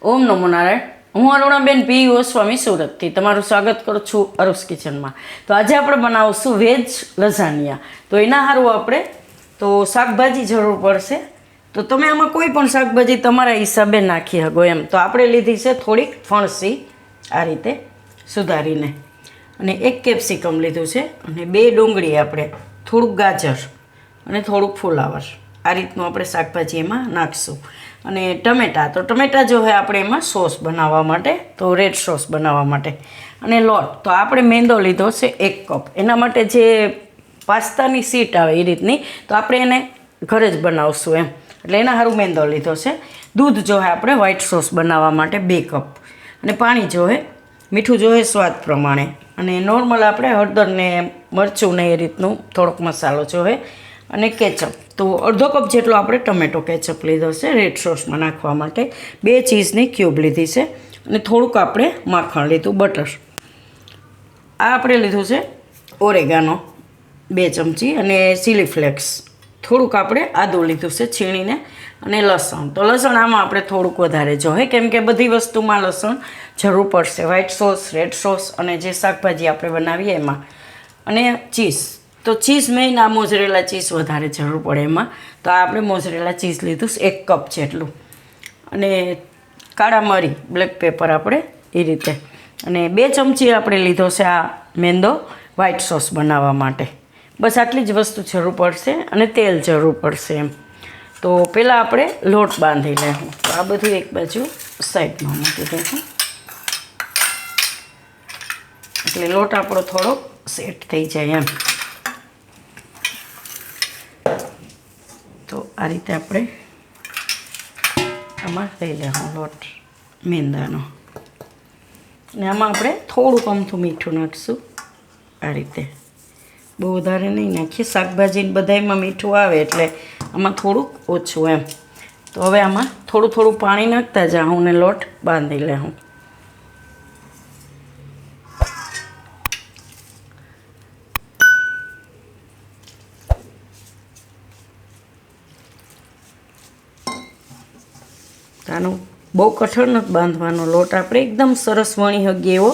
ઓમ નમો નારાયણ. હું અરુણાબેન પી ગોસ્વામી સુરતથી તમારું સ્વાગત કરું છું અરુસ કિચનમાં. તો આજે આપણે બનાવશું વેજ લઝાનિયા. તો એના સારું આપણે તો શાકભાજી જરૂર પડશે. તો તમે આમાં કોઈ પણ શાકભાજી તમારા હિસાબે નાખી શકો એમ. તો આપણે લીધી છે થોડીક ફણસી આ રીતે સુધારીને, અને 1 કેપ્સિકમ લીધું છે, અને 2 ડુંગળી, આપણે થોડુંક ગાજર અને થોડુંક ફુલાવર. આ રીતનું આપણે શાકભાજી એમાં નાખીશું. અને ટમેટાં, તો ટમેટાં જો હોય આપણે એમાં સોસ બનાવવા માટે, તો રેડ સોસ બનાવવા માટે. અને લોટ, તો આપણે મેંદો લીધો છે 1 કપ. એના માટે જે પાસ્તાની સીટ આવે એ રીતની, તો આપણે એને ઘરે જ બનાવશું એમ, એટલે એના સારું મેંદો લીધો છે. દૂધ જો હોય આપણે વ્હાઈટ સોસ બનાવવા માટે 2 કપ. અને પાણી જોવે, મીઠું જોવે સ્વાદ પ્રમાણે. અને નોર્મલ આપણે હળદર ને મરચું ને એ રીતનું થોડોક મસાલો જોવે. અને કેચઅપ, તો અડધો કપ જેટલો આપણે ટમેટો કેચઅપ લીધો છે રેડ સોસમાં નાખવા માટે. 2 ચીઝની ક્યુબ લીધી છે, અને થોડુંક આપણે માખણ લીધું, બટર. આ આપણે લીધું છે ઓરેગાનો 2 ચમચી, અને ચીલી ફ્લેક્સ થોડુંક આપણે આદું લીધું છે છીણીને, અને લસણ. તો લસણ આમાં આપણે થોડુંક વધારે જોઈએ, કેમ કે બધી વસ્તુમાં લસણ જરૂર પડશે, વ્હાઈટ સોસ, રેડ સોસ, અને જે શાકભાજી આપણે બનાવીએ એમાં. અને ચીઝ, તો ચીઝ મેઇન આ મોઝરેલા ચીઝ વધારે જરૂર પડે એમાં. તો આ આપણે મોઝરેલા ચીઝ લીધું 1 કપ જેટલું. અને કાળા મરી, બ્લેક પેપર આપણે એ રીતે. અને 2 ચમચી આપણે લીધો છે આ મેંદો વ્હાઈટ સોસ બનાવવા માટે. બસ આટલી જ વસ્તુ જરૂર પડશે, અને તેલ જરૂર પડશે એમ. તો પહેલાં આપણે લોટ બાંધી લેવું. તો આ બધું એક બાજુ સાઈડમાં મૂકી દઈશું, એટલે લોટ આપણો થોડો સેટ થઈ જાય એમ. તો આ રીતે આપણે આમાં લઈ લેવું લોટ મેંદાનો. ને આમાં આપણે થોડુંક અમથું મીઠું નાખીશું આ રીતે, બહુ વધારે નહીં નાખીએ. શાકભાજીને બધામાં મીઠું આવે એટલે આમાં થોડુંક ઓછું એમ. તો હવે આમાં થોડું થોડું પાણી નાખતા જાઉં ને લોટ બાંધી લેવું. આનો બહુ કઠણ નથી બાંધવાનો લોટ, આપણે એકદમ સરસ વણી હગીએ એવો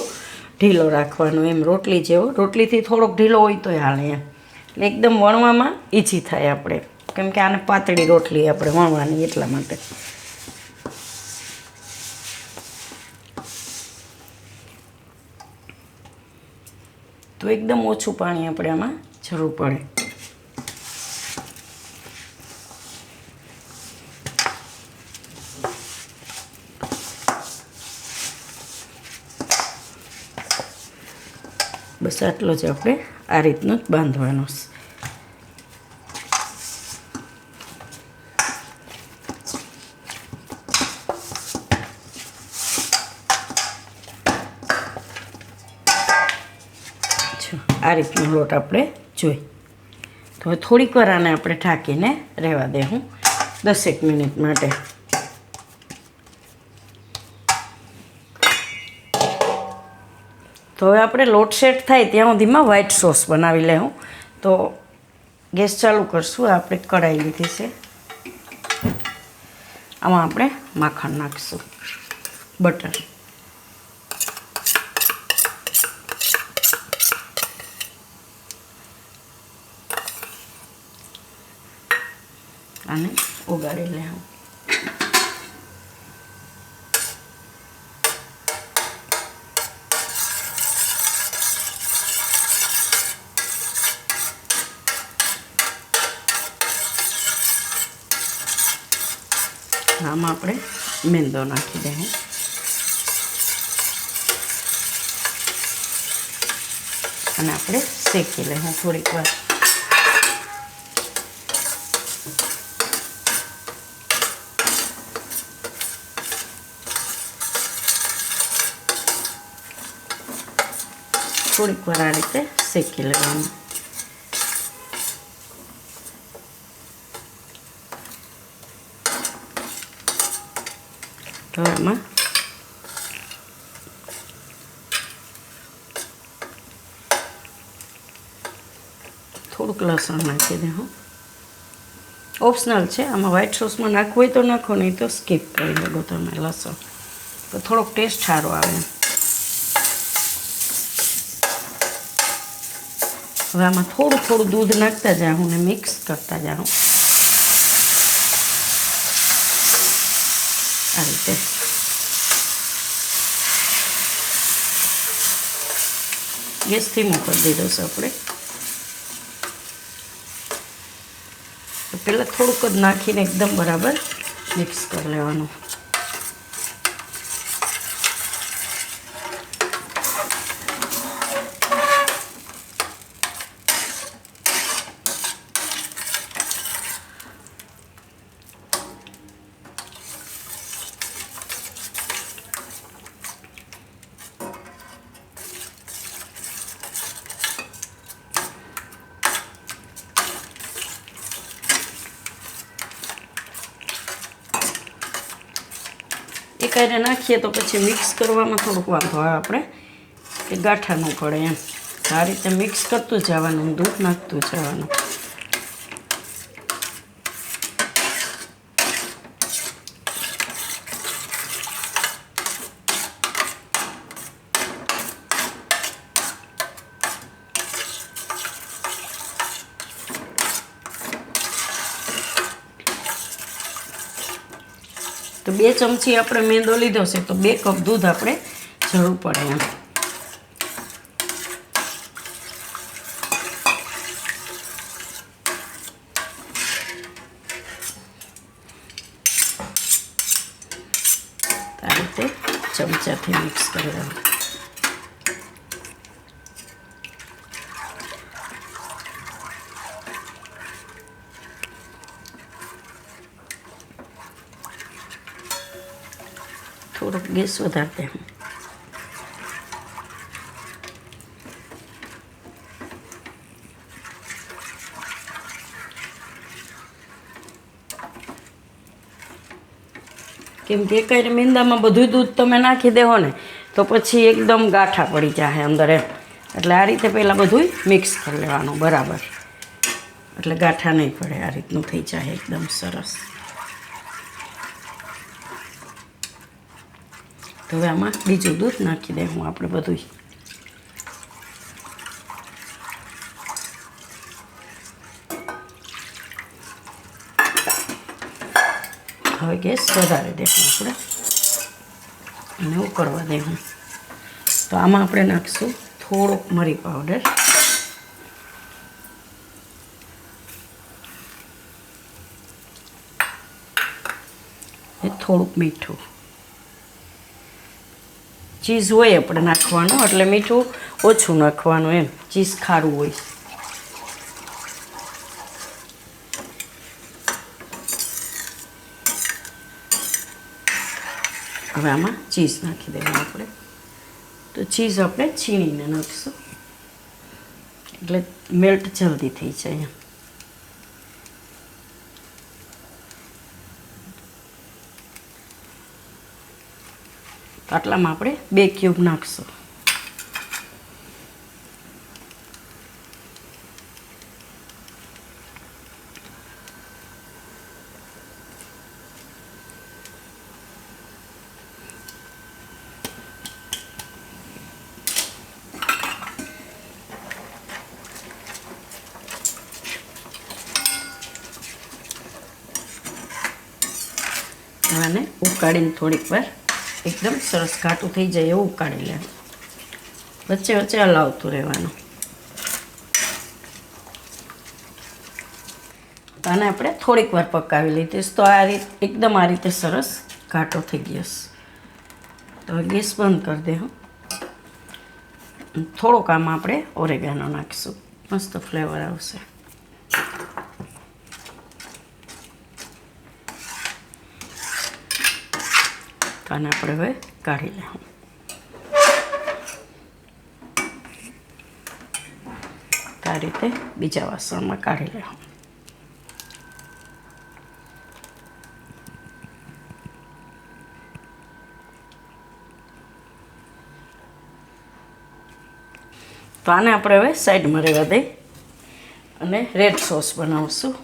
ઢીલો રાખવાનો એમ, રોટલી જેવો. રોટલીથી થોડોક ઢીલો હોય તોય હાલે એમ, એટલે એકદમ વણવામાં ઈઝી થાય આપણે, કેમ કે આને પાતળી રોટલી આપણે વણવાની એટલા માટે. તો એકદમ ઓછું પાણી આપણે આમાં જરૂર પડે. બસ આટલો જ આપણે આ રીતનું જ બાંધવાનો છે. આ રીતનો લોટ આપણે જોઈ. તો હવે થોડીક વાર આને આપણે ઢાંકીને રહેવા દેવું 10 મિનિટ માટે. તો હવે આપણે લોટ સેટ થાય ત્યાં સુધીમાં વ્હાઈટ સોસ બનાવી લેવું. તો ગેસ ચાલુ કરશું. આપણે કઢાઈ લીધી છે, આમાં આપણે માખણ નાખીશું, બટર. આને ઉગાડી લેવું. આમાં આપણે મેંદો નાખી દઈએ, અને આપણે શેકી લઈએ થોડીક વાર. થોડીક વાર આ રીતે શેકી લેવાનું. તો એમાં થોડુંક લસણ નાખી દે. ઓપ્શનલ છે, આમાં વ્હાઈટ સોસમાં નાખવું હોય તો નાખો, નહીં તો સ્કીપ કરી દો તમે લસણ. તો થોડોક ટેસ્ટ સારો આવે. હવે આમાં થોડું થોડું દૂધ નાખતા જાઉં ને મિક્સ કરતા જાઉં આ રીતે. ગેસ ધીમો કરી દીધો છે આપણે. પહેલાં થોડુંક જ નાખીને એકદમ બરાબર મિક્સ કરી લેવાનું. એકારે નાખીએ તો પછી મિક્સ કરવામાં થોડુંક વાંધો આવે આપણે કે ગાંઠા ન પડે એમ. આ રીતે મિક્સ કરતું જવાનું, દૂધ નાખતું જવાનું. તો 2 ચમચી આપણે મેંદો લીધો છે તો 2 કપ દૂધ આપણે જરૂર પડે એમ. આ રીતે ચમચાથી મિક્સ કરી દેવાનું. થોડોક ગેસ વધારી દેવું. કેમ કે એકાઈ મેંદામાં બધું દૂધ તમે નાખી દેવો ને તો પછી એકદમ ગાંઠા પડી જાય અંદર એમ. એટલે આ રીતે પહેલાં બધું મિક્સ કરી લેવાનું બરાબર, એટલે ગાંઠા નહીં પડે. આ રીતનું થઈ જાય એકદમ સરસ. તો હવે આમાં બીજું દૂધ નાખી દઉં આપણે બધું. હવે ગેસ વધારે દેવું આપણે અને ઉકળવા દેવું. તો આમાં આપણે નાખીશું થોડોક મરી પાવડર, થોડુંક મીઠું. ચીઝ હોય આપણે નાખવાનું એટલે મીઠું ઓછું નાખવાનું એમ, ચીઝ ખારું હોય. હવે આમાં ચીઝ નાખી દેવાનું આપણે. તો ચીઝ આપણે છીણીને નાખીશું એટલે મેલ્ટ જલ્દી થઈ જાય. આટલામાં આપણે 2 ક્યુબ નાખીશું. આને ઉકાળીને થોડીક વાર એકદમ સરસ ઘાટું થઈ જાય એવું ઉકાળી લેવાનું. વચ્ચે વચ્ચે હલાવતું રહેવાનું. તો આને આપણે થોડીક વાર પકાવી લીધીશ તો આ રીતે એકદમ આ રીતે સરસ ઘાટો થઈ ગયો. તો ગેસ બંધ કરી દઉં. થોડોક આમાં આપણે ઓરેગાનો નાખીશું, મસ્ત ફ્લેવર આવશે. તો આને આપણે હવે કાઢી લઉં. આ રીતે બીજા વાસણમાં કાઢી લઉં. તો આને આપણે હવે સાઈડમાં રહેવા દઈ અને રેડ સોસ બનાવશું.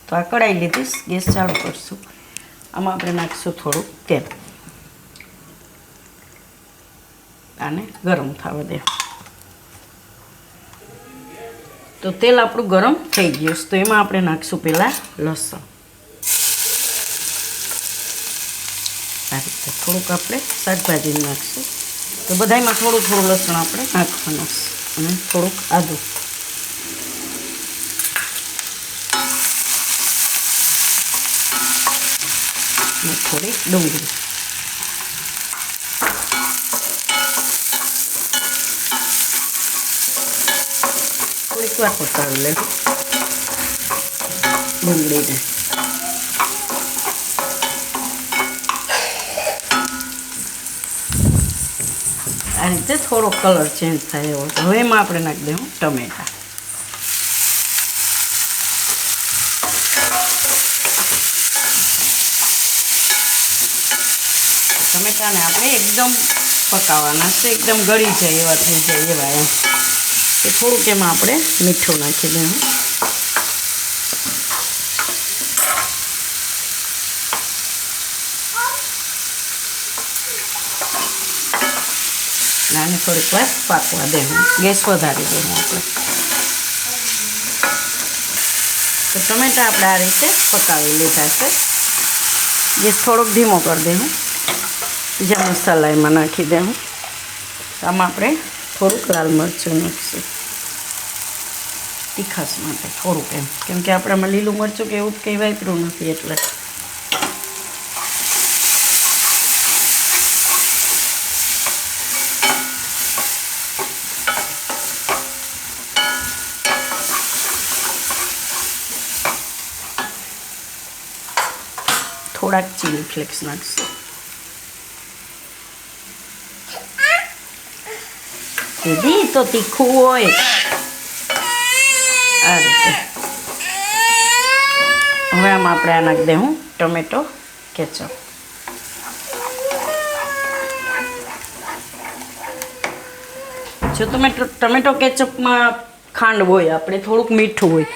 તો આ કઢાઈ લીધીશ, ગેસ ચાલુ કરશું. આમાં આપણે નાખીશું થોડુંક તેલ. આને ગરમ થવા દે. તો તેલ આપણું ગરમ થઈ ગયું છે. તો એમાં આપણે નાખશું પહેલાં લસણ. આ રીતે થોડુંક આપણે શાકભાજી નાખશું. તો બધામાં થોડું થોડું લસણ આપણે નાખવાનું અને થોડુંક આદું. અને થોડી ડુંગળી. થોડીક વાર પકાવી લેવું ડુંગળીને. આ રીતે થોડો કલર ચેન્જ થાય એવો. હવે એમાં આપણે નાખી દઉં ટમેટા. ટમેટાને આપણે એકદમ પકાવવાના છે, એકદમ ગળી જાય એવા થઈ જાય એવા એમ. તો થોડુંક એમાં આપણે મીઠું નાખી દઉં. આને થોડીક વાર પાકવા દેવું. ગેસ વધારી દેવું આપણે. તો ટમેટા આપણે આ રીતે પકાવી લીધા છે. ગેસ થોડોક ધીમો કરી દેવું. બીજા મસાલા એમાં નાખી દેવું. આમાં આપણે થોડુંક લાલ મરચું નાખીશું તીખાશ માટે થોડુંક એમ, કેમ કે આપણે આમાં લીલું મરચું કે એવું જ કંઈ વાપર્યું નથી એટલે. થોડાક ચીલી ફ્લેક્સ નાખશું. દીદી તો તીખું હોય આ રીતે. હવે આમાં આપણે આ નાખી દઉં ટમેટો કેચઅપ. જો ટમેટો કેચઅપમાં ખાંડ હોય, આપણે થોડુંક મીઠું હોય,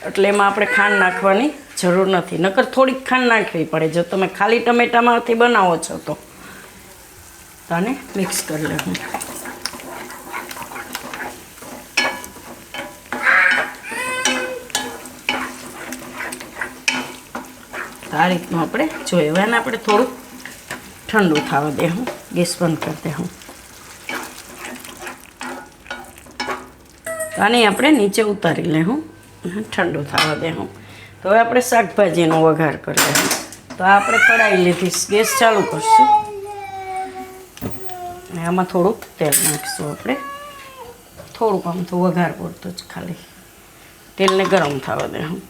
એટલે એમાં આપણે ખાંડ નાખવાની જરૂર નથી. નકર થોડીક ખાંડ નાખવી પડે જો તમે ખાલી ટમેટામાંથી બનાવો છો તો. આને મિક્સ કરી લેવું. આ રીતનું આપણે જોઈએ. હવે આને આપણે થોડુંક ઠંડુ થવા દેવું. ગેસ બંધ કરી દેવું. આને આપણે નીચે ઉતારી લેવું. ઠંડુ થવા દેવું. તો હવે આપણે શાકભાજીનો વઘાર કરી લેવું. તો આપણે કઢાઈ લીધી, ગેસ ચાલુ કરશું. અને આમાં થોડુંક તેલ નાખીશું આપણે. થોડુંક આમ તો વઘાર પૂરતું જ ખાલી. તેલને ગરમ થવા દેવું.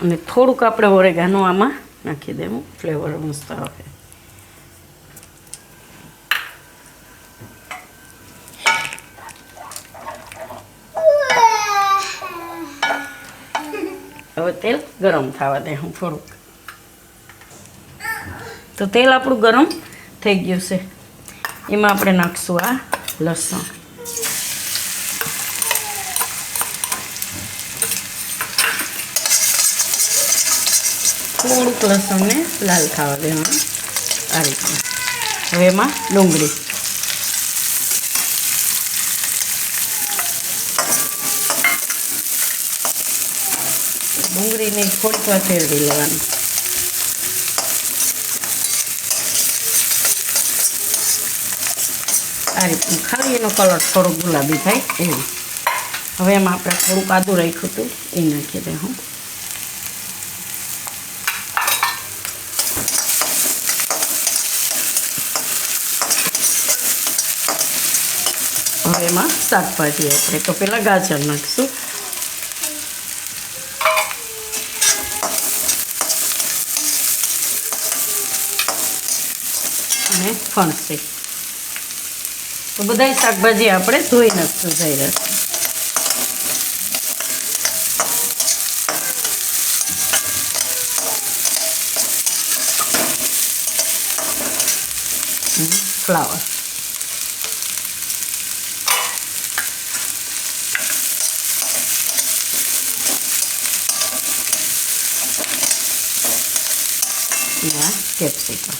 અને થોડુંક આપણે ઓરેગાનો આમાં નાખી દેવું. ફ્લેવર મસ્ત આવે. હવે તેલ ગરમ થવા દે હું થોડુંક. તો તેલ આપણું ગરમ થઈ ગયું છે. એમાં આપણે નાખશું આ લસણ. થોડુંક લસણને લાલ થવા દેવાનું આ રીતે. હવે એમાં ડુંગળી. ડુંગળીને થોડીક વાર ફેરવી લેવાની. આ રીતનું ખાલી એનો કલર થોડોક ગુલાબી થાય એવું. હવે એમાં આપણે થોડુંક આદું રાખ્યું હતું એ નાખી દઉં. હવે એમાં શાકભાજી આપણે તો પહેલાં ગાજર નાખીશું. અને ફણસી. તો બધા શાકભાજી આપણે ધોઈ નાખશું જઈ ફ્લાવર. કેપ્સિકમ.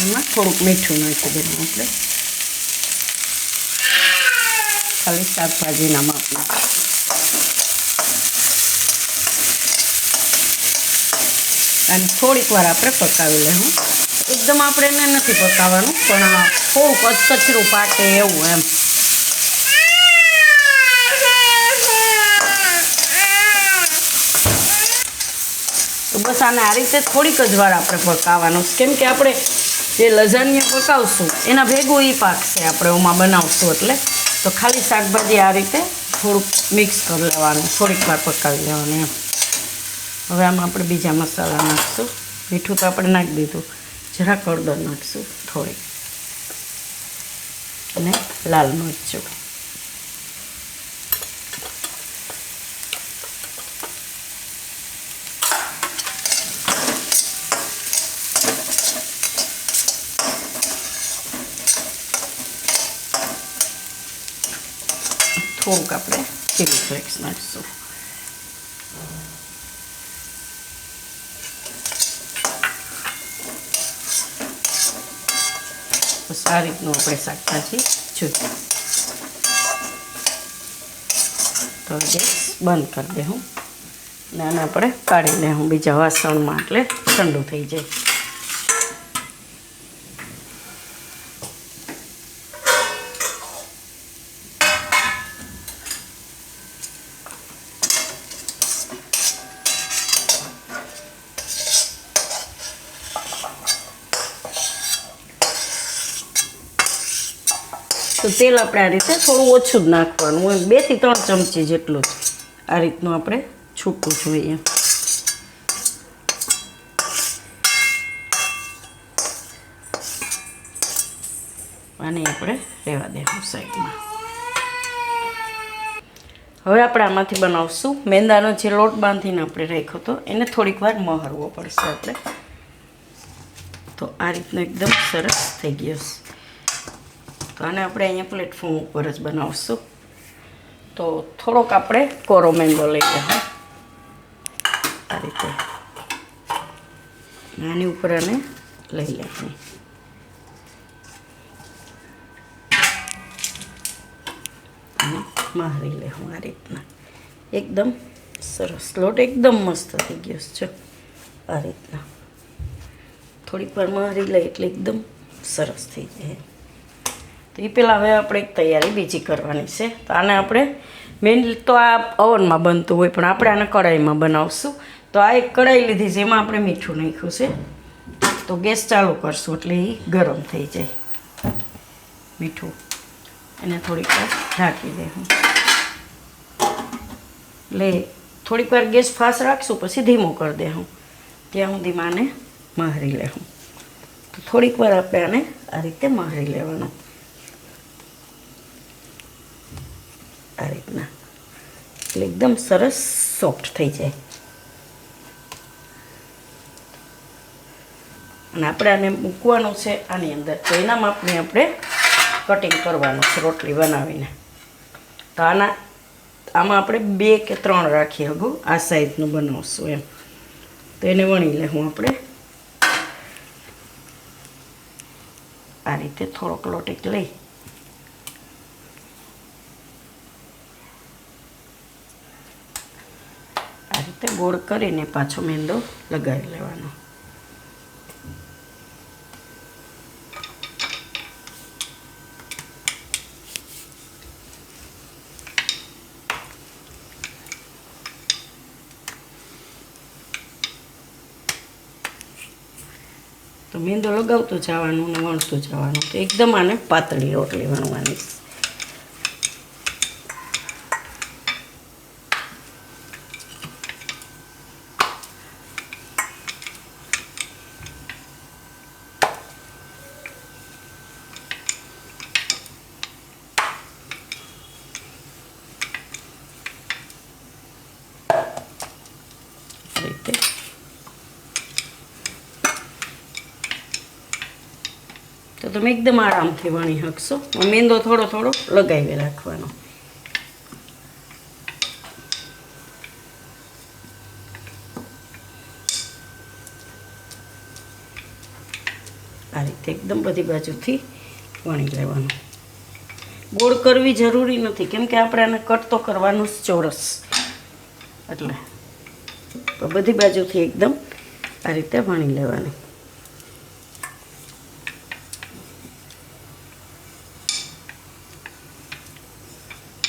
એમાં થોડુંક મીઠું નાખી દેવું આપણે, ખાલી શાકભાજીના માપમાં. અને થોડીક વાર આપણે પકાવી લેવું. એકદમ આપણે એને નથી પકાવવાનું, પણ થોડુંક કચરું પાકે એવું એમ. તો બસ આને આ રીતે થોડીક જ વાર આપણે પકાવવાનું, કેમ કે આપણે જે લઝાનિયા પકાવશું એના ભેગું એ પાકશે આપણે ઓમાં બનાવશું એટલે. તો ખાલી શાકભાજી આ રીતે થોડુંક મિક્સ કરી લેવાનું, થોડીક વાર પકાવી લેવાનું એમ. હવે આમાં આપણે બીજા મસાલા નાખીશું. મીઠું તો આપણે નાખી દીધું, જરાક હળદર નાખીશું થોડીક, અને લાલ મરચું. થોડુંક આપણે ચીલી ફ્લેક્સ નાખીશું. બસ આ રીતનું આપણે શાકભાજી જોઈએ. તો ગેસ બંધ કરી દઉં ને આને આપણે કાઢી લઉં બીજા વાસણમાં, એટલે ઠંડુ થઈ જાય. તો તેલ આપણે આ રીતે થોડું ઓછું જ નાખવાનું, 2 થી 3 ચમચી જેટલું જ. આ રીતનું આપણે છૂટું જોઈએ. આને આપણે રહેવા દેવું સાઈડમાં. હવે આપણે આમાંથી બનાવશું મેંદાનો જે લોટ બાંધીને આપણે રાખ્યો હતો, એને થોડીક વાર મહરવો પડશે આપણે. તો આ રીતનું એકદમ સરસ થઈ ગયો. તો આને આપણે અહીંયા પ્લેટફોર્મ ઉપર જ બનાવશું. તો થોડોક આપણે કોરો મેંગો લઈ લઈએ આ રીતે, આની ઉપર આને લઈ લઈએ અને મારી લેવું આ રીતના. એકદમ સરસ લોટ એકદમ મસ્ત થઈ ગયો છે. આ રીતના થોડીક વાર મારી લઈએ એટલે એકદમ સરસ થઈ જાય. તો એ પહેલાં હવે આપણે એક તૈયારી બીજી કરવાની છે. તો આને આપણે મેઇનલી તો આ ઓવનમાં બનતું હોય, પણ આપણે આને કઢાઈમાં બનાવશું. તો આ એક કઢાઈ લીધી છે, એમાં આપણે મીઠું નાખ્યું છે. તો ગેસ ચાલુ કરશું એટલે એ ગરમ થઈ જાય. મીઠું એને થોડીક વાર ઢાંકી દેવું, એટલે થોડીક વાર ગેસ ફાસ્ટ રાખશું, પછી ધીમો કરી દેવું, ત્યાં સુધી આને મહરી લેવું. તો થોડીક વાર આપણે આને આ રીતે મહરી લેવાનું, આ રીતના, એટલે એકદમ સરસ સોફ્ટ થઈ જાય. અને આપણે આને મૂકવાનું છે આની અંદર, તો એના માપને આપણે કટિંગ કરવાનું છે રોટલી બનાવીને. તો આમાં આપણે 2 કે 3 રાખીએ હગું, આ સાઈઝનું બનાવશું એમ. તો એને વણી લેવું આપણે આ રીતે. થોડોક લોટ એક લઈ આ રીતે ગોળ કરીને પાછો મેંદો લગાવી લેવાનો. તો મેંદો લગાવતું જવાનું ને વણતું જવાનું. તો એકદમ આને પાતળી રોટલી વણવાની. રીતે તો તમે એકદમ આરામથી વણી શકશો. મેંદો થોડો થોડો લગાવી રાખવાનો. આ રીતે રીતે એકદમ બધી બાજુથી વણી લેવાનું. ગોળ કરવી જરૂરી નથી, કેમ કે આપણે આને કટ તો કરવાનું જ ચોરસ, એટલે તો બધી બાજુથી એકદમ આ રીતે વણી લેવાની.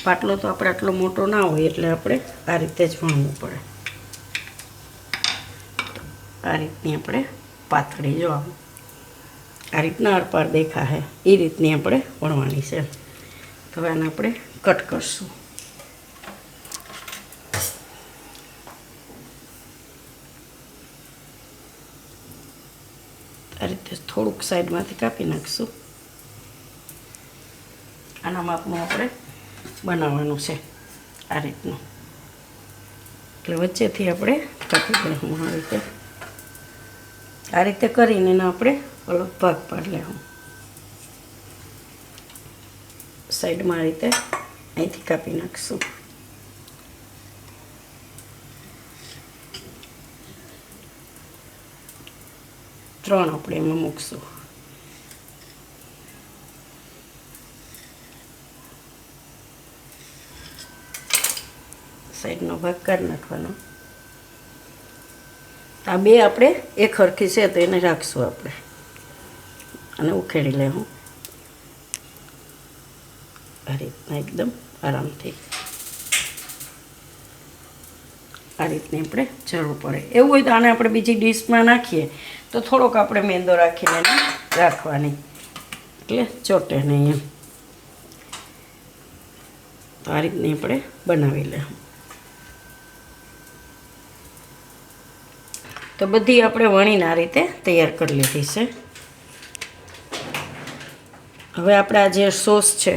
પાટલો તો આપણે આટલો મોટો ના હોય એટલે આપણે આ રીતે જ વણવું પડે. આ રીતની આપણે પાતળી, જો આ રીતના આરપાર દેખાશે એ રીતની આપણે વણવાની છે. તો હવે આને આપણે કટ કરશું. આ રીતે થોડુંક સાઈડમાંથી કાપી નાખશું. આના માપનું આપણે બનાવવાનું છે આ રીતનું, એટલે વચ્ચેથી આપણે કાપી લેવું. આ રીતે કરીને એને આપણે અલગ ભાગ પાડી લેવું. સાઈડમાં આ રીતે અહીંથી કાપી નાખશું. ત્રણ આપણે એમાં મૂકશું. સાઈડનો ભાગ કાઢી નાખવાનો. આ બે આપણે એક હરખી છે તો એને રાખશું આપણે, અને ઉખેડી લેવું આ રીતના એકદમ આરામથી. આ રીતની આપણે જરૂર પડે. એવું હોય તો આને આપણે બીજી ડીશમાં નાખીએ તો થોડોક આપણે મેંદો રાખીને એને રાખવાની, એટલે ચોટે નહીં એમ. તો આ રીતની આપણે બનાવી લેવું. તો બધી આપણે વણીને આ રીતે તૈયાર કરી લીધી છે. હવે આપણે આ જે સોસ છે,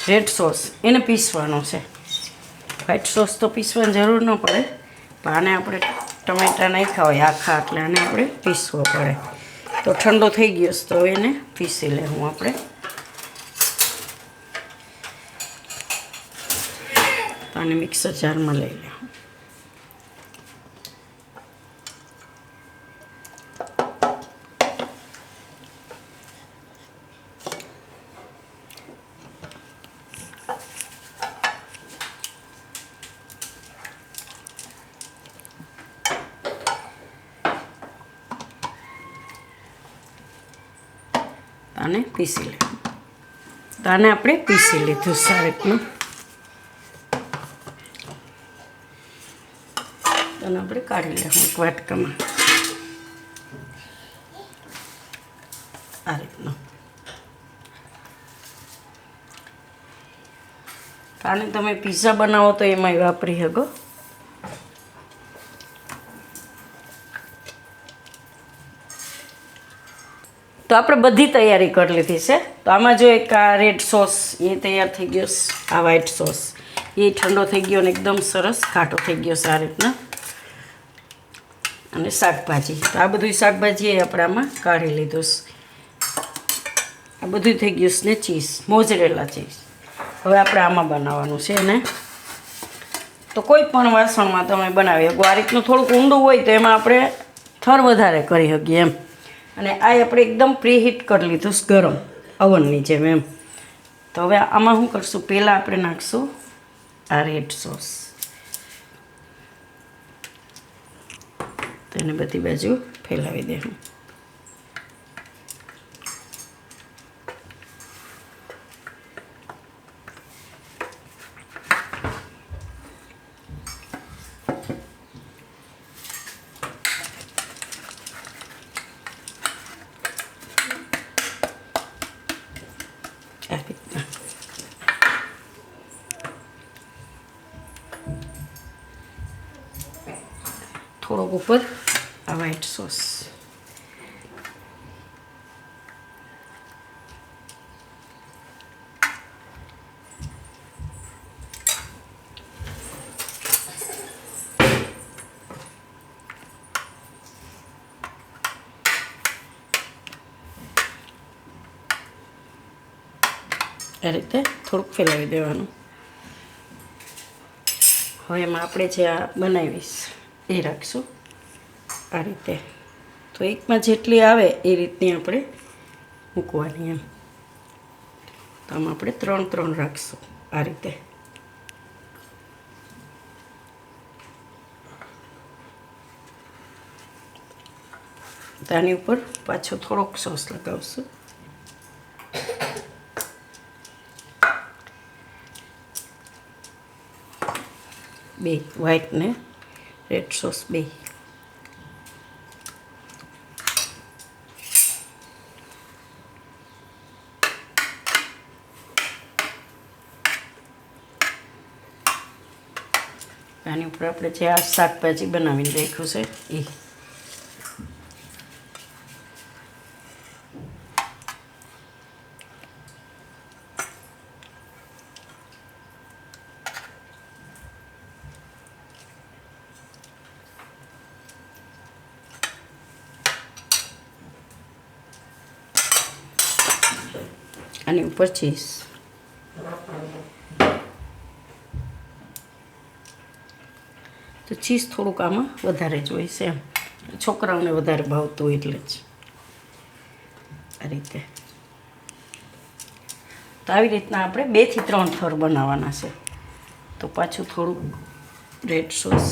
રેડ સોસ, એને પીસવાનો છે. વ્હાઈટ સોસ તો પીસવાની જરૂર ન પડે, પણ આને આપણે ટમેટા નાખ્યા હોય આખા, એટલે આને આપણે પીસવો પડે. તો ઠંડો થઈ ગયો છે, તો એને પીસી લેવું આપણે. આને મિક્સર જારમાં લઈ લેવું. આને પીસી લેવું. તો આને આપણે પીસી લીધું સારી રીતનું. આને આપણે કાઢી લેવું એક વાટકામાં આ રીતનું. આને તમે પિઝા બનાવો તો એમાંય વાપરી શકો. તો આપણે બધી તૈયારી કરી લીધી છે. તો આમાં જો એક આ રેડ સોસ એ તૈયાર થઈ ગયો, આ વ્હાઈટ સોસ એ ઠંડો થઈ ગયો ને એકદમ સરસ ઘાટો થઈ ગયો છે આ રીતના. અને શાકભાજી, તો આ બધું શાકભાજી એ આપણે આમાં કાઢી લીધું છે. આ બધું થઈ ગયું છે ને ચીઝ, મોઝરેલા ચીઝ. હવે આપણે આમાં બનાવવાનું છે ને. તો કોઈ પણ વાસણમાં તમે બનાવી શકો. આ રીતનું થોડુંક ઊંડું હોય તો એમાં આપણે થર વધારે કરી શકીએ એમ. અને આ આપણે એકદમ પ્રીહીટ કરી લીધું ગરમ અવનની જેમ એમ. તો હવે આમાં શું કરશું, પહેલાં આપણે નાખશું આ રેડ સોસ. તો એને બધી બાજુ ફેલાવી દેવું. થોડોક ઉપર આ વ્હાઈટ સોસ. આ રીતે થોડુંક ફેલાવી દેવાનું. હવે એમાં આપણે જે આ બનાવીશ એ રાખશું આ રીતે. તો એકમાં જેટલી આવે એ રીતની આપણે મૂકવાની એમ. તો આમ આપણે 3 રાખશું આ રીતે. તો આની ઉપર પાછો થોડોક સોસ લગાવશું. બે વ્હાઈટ ને રેડ સોસ બે. આની ઉપર આપણે જે આ શાકભાજી બનાવીને રાખ્યું છે એ. આની ઉપર ચીઝ. તો ચીઝ થોડુંક આમાં વધારે જોઈશે એમ, છોકરાઓને વધારે ભાવતું હોય એટલે જ આ રીતે. તો આવી રીતના આપણે 2 થી 3 થર બનાવવાના છે. તો પાછું થોડુંક રેડ સોસ.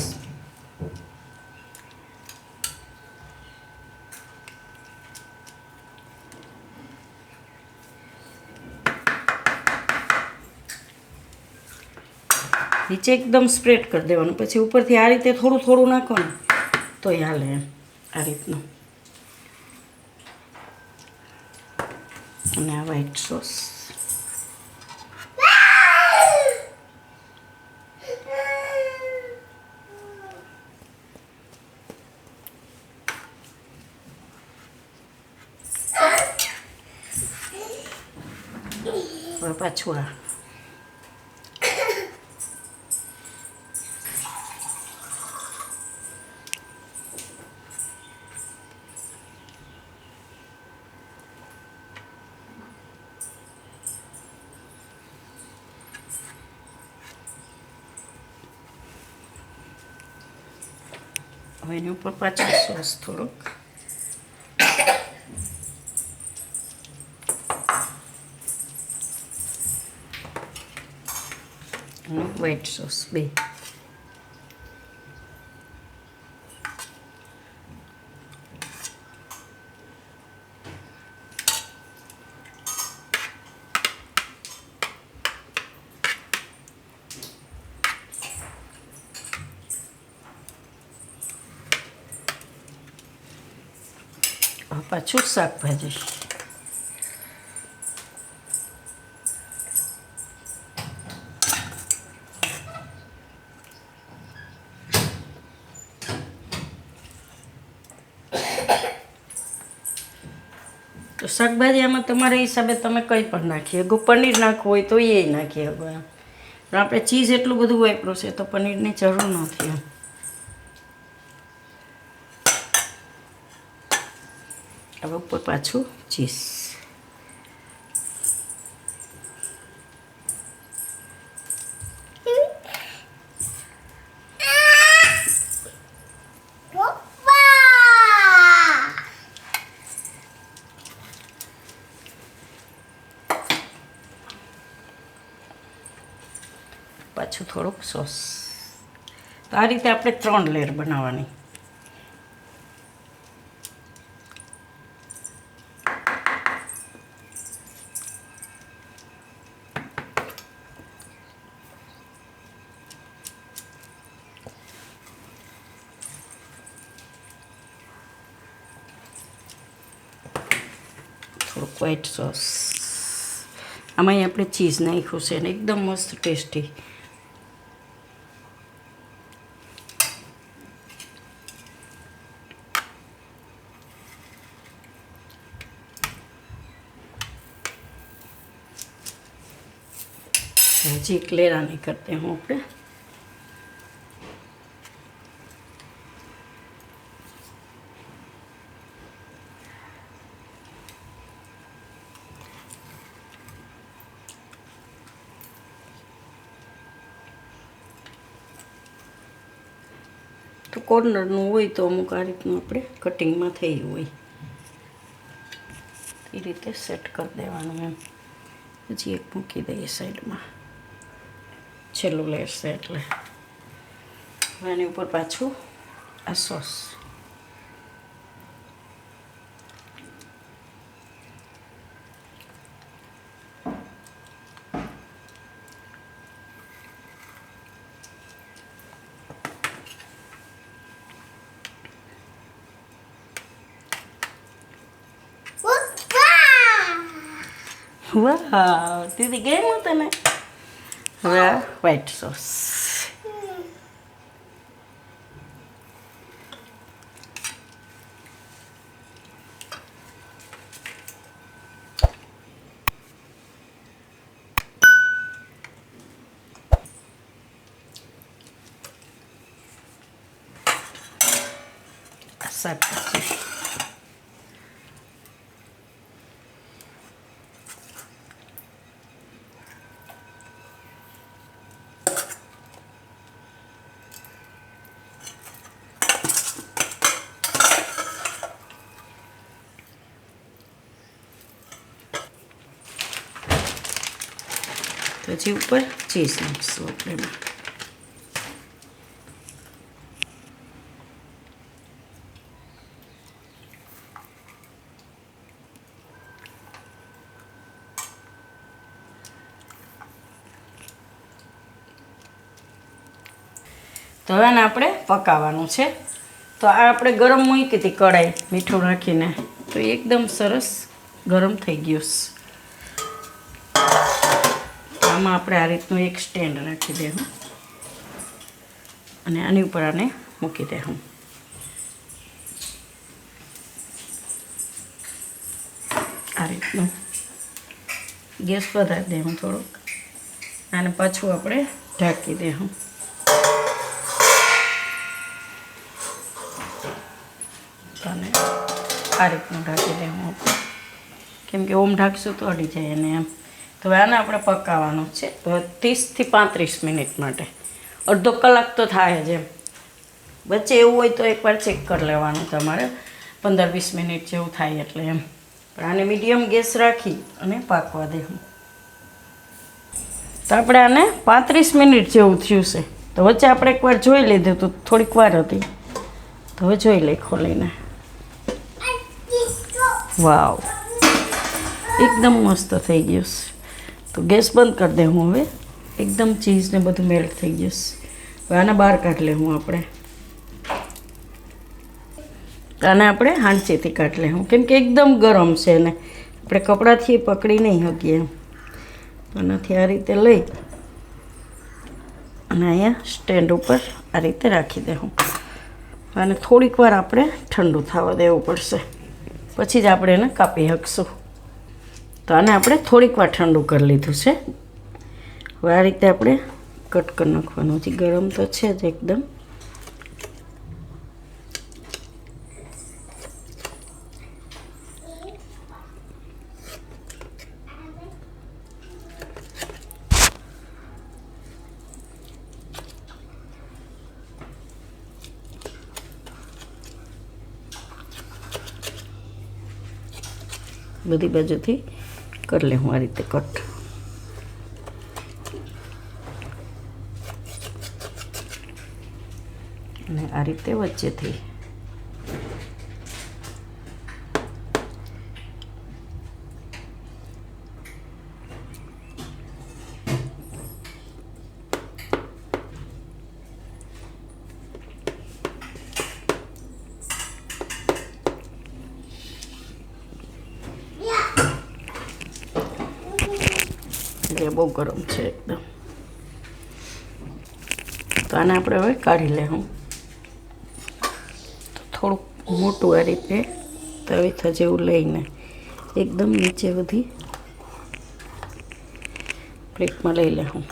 નીચે એકદમ સ્પ્રેડ કરી દેવાનું, પછી ઉપરથી આ રીતે થોડું થોડું નાખો ને તો હાલે એમ, આ રીતનું. અને આ વ્હાઈટ સોસ. હવે પાછું આ હવે એની ઉપર પાછું સોસ થોડોક. અને વ્હાઈટ સોસ બે. પાછું શાકભાજી. તો શાકભાજી આમાં તમારા હિસાબે તમે કંઈ પણ નાખીએ. અગો પનીર નાખવું હોય તો એ નાખીએ. અગો એમ પણ આપણે ચીઝ એટલું બધું વાપર્યું છે તો પનીરની જરૂર નથી એમ. હવે ઉપર પાછું ચીઝ. પાછું થોડુંક સોસ. તો આ રીતે આપણે 3 લેયર બનાવવાની. થોડુંક વ્હાઈટ સોસ. આમાં આપણે ચીઝ નાખ્યું છે ને એકદમ મસ્ત ટેસ્ટી. હજી એક લેરા નહીં કરते હું આપણે. તો કોર્નરનું હોય તો અમુક આ રીતનું આપણે કટિંગમાં થઈ હોય એ રીતે સેટ કરી દેવાનું એમ. પછી એક મૂકી દઈએ સાઈડમાં, છેલ્લું લેયર છે એટલે. હવે એની ઉપર પાછું આ સોસ. વાહ દીદી ગમ્યું તને? હવે આ વ્હાઈટ સોસ. શાકભાજી પછી ઉપર ચીઝ નાખીશું આપણે એમાં. તો હવે આને આપણે પકાવવાનું છે. તો આ આપણે ગરમ મૂકી હતી કઢાઈ મીઠું નાખીને, તો એકદમ સરસ ગરમ થઈ ગયું છે. આમાં આપણે આ રીતનું એક સ્ટેન્ડ રાખી દેવું અને આની ઉપર આને મૂકી દેવું. આ રીતનું ગેસ વધારી દેવું થોડુંક, અને પાછું આપણે ઢાંકી દેવું. અને આ રીતનું ઢાંકી દેવું આપણે, કેમ કે ઓમ ઢાંકશું તો અડી જાય એને એમ. તો હવે આને આપણે પકાવવાનું છે 30 થી 35 મિનિટ માટે. અડધો કલાક તો થાય જ એમ. વચ્ચે એવું હોય તો એકવાર ચેક કરી લેવાનું તમારે, 15-20 મિનિટ જેવું થાય એટલે એમ. પણ આને મીડિયમ ગેસ રાખી અને પાકવા દેવું. તો આપણે આને 35 મિનિટ જેવું થયું છે. તો વચ્ચે આપણે એકવાર જોઈ લીધું તો થોડીક વાર હતી, તો હવે જોઈ લઈ ખોલીને. વાવ, એકદમ મસ્ત થઈ ગયું છે. તો ગેસ બંધ કરી દે હું હવે. એકદમ ચીઝ ને બધું મેલ્ટ થઈ ગયું. હવે આને બહાર કાઢી લેવું આપણે. આને આપણે હાંચેથી કાઢી લેવું, કેમ કે એકદમ ગરમ છે ને આપણે કપડાથી પકડી નહીં શકીએ એમ. આનાથી આ રીતે લઈ અને અહીંયા સ્ટેન્ડ ઉપર આ રીતે રાખી દેવું. અને થોડીક વાર આપણે ઠંડુ થવા દેવું પડશે, પછી જ આપણે એને કાપી શકશું. તો આને આપણે થોડીક વાર ઠંડુ કરી લીધું છે. હવે આ રીતે આપણે કટ કરી નાખવાનું. હજી ગરમ તો છે જ એકદમ. બધી બાજુથી કરી લે હું આ રીતે કટ. અને આ રીતે વચ્ચેથી. બહુ ગરમ છે એકદમ. તો આને આપણે હવે કાઢી લેવું. થોડુંક મોટું આ રીતે તવીથા જેવું લઈને એકદમ નીચે બધી પ્લેટમાં લઈ લેવું.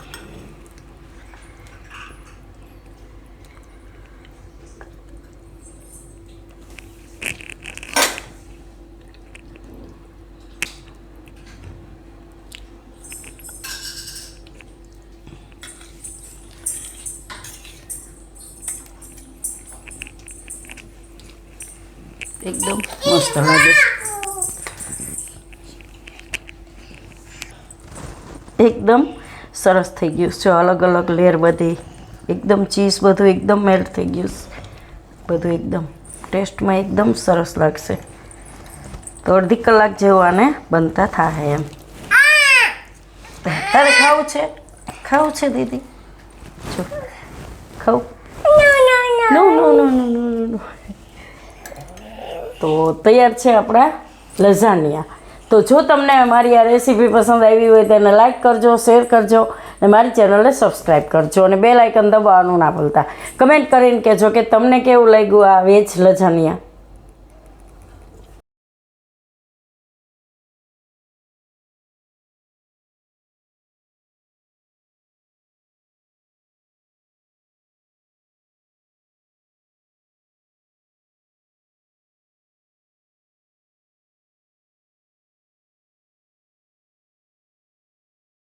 એકદમ મસ્ત લાગે. એકદમ સરસ થઈ ગયું છે. અલગ અલગ લેયર બધી એકદમ ચીઝ બધું એકદમ મેલ્ટ થઈ ગયું છે. બધું એકદમ ટેસ્ટમાં એકદમ સરસ લાગશે. તો અડધી કલાક જેવું આને બનતા થાય એમ. તારે ખાવું છે દીદી? જો ખાવું? નો નો નો નો નો નો. તો તૈયાર છે આપણા લઝાનિયા. તો જો તમને મારી આ રેસીપી પસંદ આવી હોય તો એને લાઇક કરજો, શેર કરજો અને મારી ચેનલને સબસ્ક્રાઈબ કરજો અને બેલ આઇકન દબાવવાનું ના ભૂલતા. કમેન્ટ કરીને કહેજો કે તમને કેવું લાગ્યું આ વેજ લઝાનિયા.